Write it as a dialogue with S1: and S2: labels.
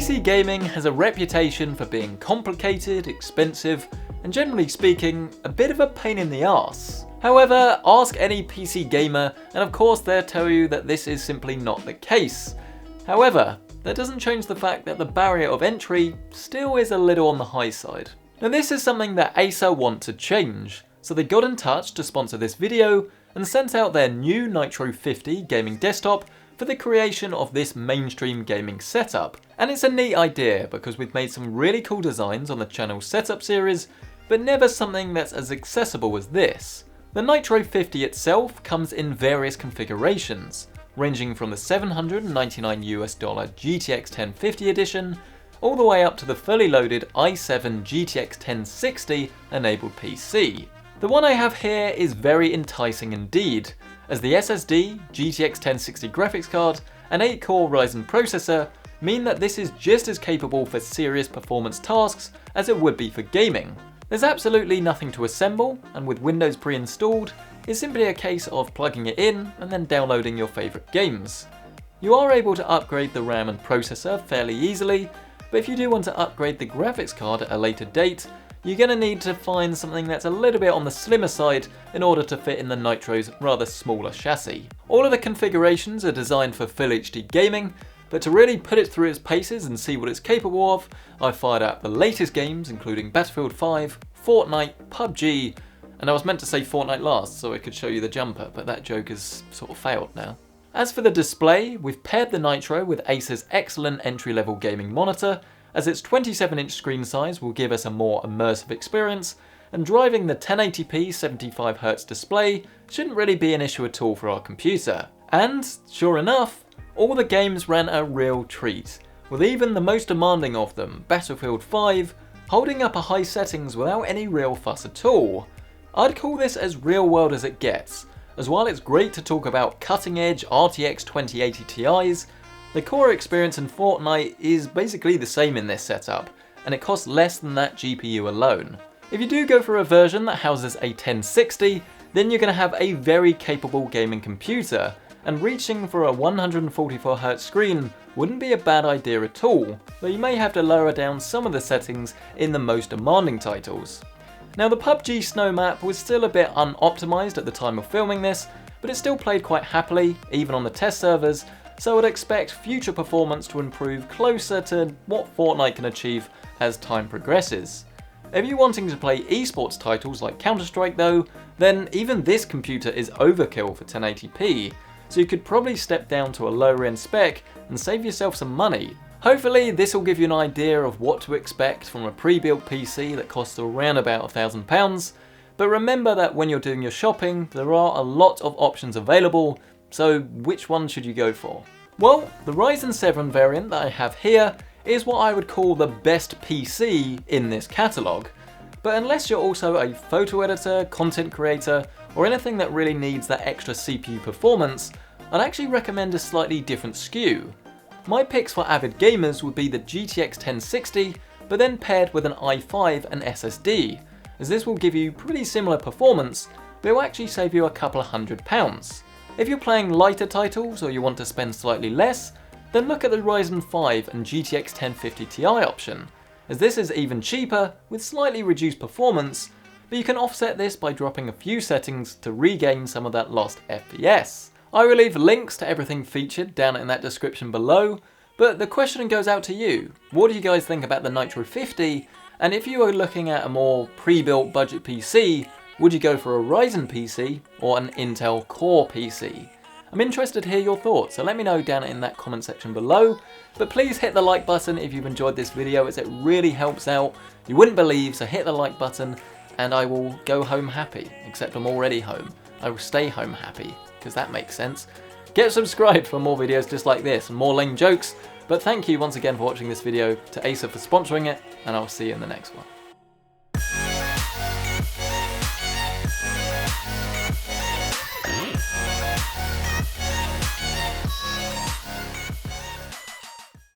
S1: PC gaming has a reputation for being complicated, expensive, and generally speaking, a bit of a pain in the arse. However, ask any PC gamer and of course they'll tell you that this is simply not the case. However, that doesn't change the fact that the barrier of entry still is a little on the high side. Now this is something that Acer want to change, so they got in touch to sponsor this video and sent out their new Nitro 50 gaming desktop for the creation of this mainstream gaming setup. And it's a neat idea because we've made some really cool designs on the channel's setup series, but never something that's as accessible as this. The Nitro 50 itself comes in various configurations, ranging from the $799 GTX 1050 edition, all the way up to the fully loaded i7 GTX 1060 enabled PC. The one I have here is very enticing indeed, as the SSD, GTX 1060 graphics card, and 8-core Ryzen processor mean that this is just as capable for serious performance tasks as it would be for gaming. There's absolutely nothing to assemble, and with Windows pre-installed, it's simply a case of plugging it in and then downloading your favourite games. You are able to upgrade the RAM and processor fairly easily, but if you do want to upgrade the graphics card at a later date, you're going to need to find something that's a little bit on the slimmer side in order to fit in the Nitro's rather smaller chassis. All of the configurations are designed for Full HD gaming, but to really put it through its paces and see what it's capable of, I've fired up the latest games including Battlefield 5, Fortnite, PUBG, and I was meant to say Fortnite last so I could show you the jumper, but that joke has sort of failed now. As for the display, we've paired the Nitro with Acer's excellent entry-level gaming monitor, as its 27-inch screen size will give us a more immersive experience, and driving the 1080p 75Hz display shouldn't really be an issue at all for our computer. And, sure enough, all the games ran a real treat, with even the most demanding of them, Battlefield 5, holding up a high settings without any real fuss at all. I'd call this as real world as it gets, as while it's great to talk about cutting edge RTX 2080 Ti's, the core experience in Fortnite is basically the same in this setup, and it costs less than that GPU alone. If you do go for a version that houses a 1060, then you're going to have a very capable gaming computer, and reaching for a 144Hz screen wouldn't be a bad idea at all, though you may have to lower down some of the settings in the most demanding titles. Now the PUBG snow map was still a bit unoptimized at the time of filming this, but it still played quite happily, even on the test servers, so I'd expect future performance to improve closer to what Fortnite can achieve as time progresses. If you're wanting to play esports titles like Counter-Strike though, then even this computer is overkill for 1080p, so you could probably step down to a lower end spec and save yourself some money. Hopefully this will give you an idea of what to expect from a pre-built PC that costs around about £1,000, but remember that when you're doing your shopping, there are a lot of options available, so which one should you go for? Well, the Ryzen 7 variant that I have here is what I would call the best PC in this catalogue, but unless you're also a photo editor, content creator, or anything that really needs that extra CPU performance, I'd actually recommend a slightly different SKU. My picks for avid gamers would be the GTX 1060, but then paired with an i5 and SSD, as this will give you pretty similar performance, but it will actually save you a couple of £100. If you're playing lighter titles or you want to spend slightly less, then look at the Ryzen 5 and GTX 1050 Ti option, as this is even cheaper with slightly reduced performance, but you can offset this by dropping a few settings to regain some of that lost FPS. I will leave links to everything featured down in that description below, but the question goes out to you. What do you guys think about the Nitro 50? And if you are looking at a more pre-built budget PC, would you go for a Ryzen PC or an Intel Core PC? I'm interested to hear your thoughts, so let me know down in that comment section below. But please hit the like button if you've enjoyed this video, as it really helps out. You wouldn't believe, so hit the like button and I will go home happy, except I'm already home. I will stay home happy, because that makes sense. Get subscribed for more videos just like this and more lame jokes. But thank you once again for watching this video, to Acer for sponsoring it, and I'll see you in the next one.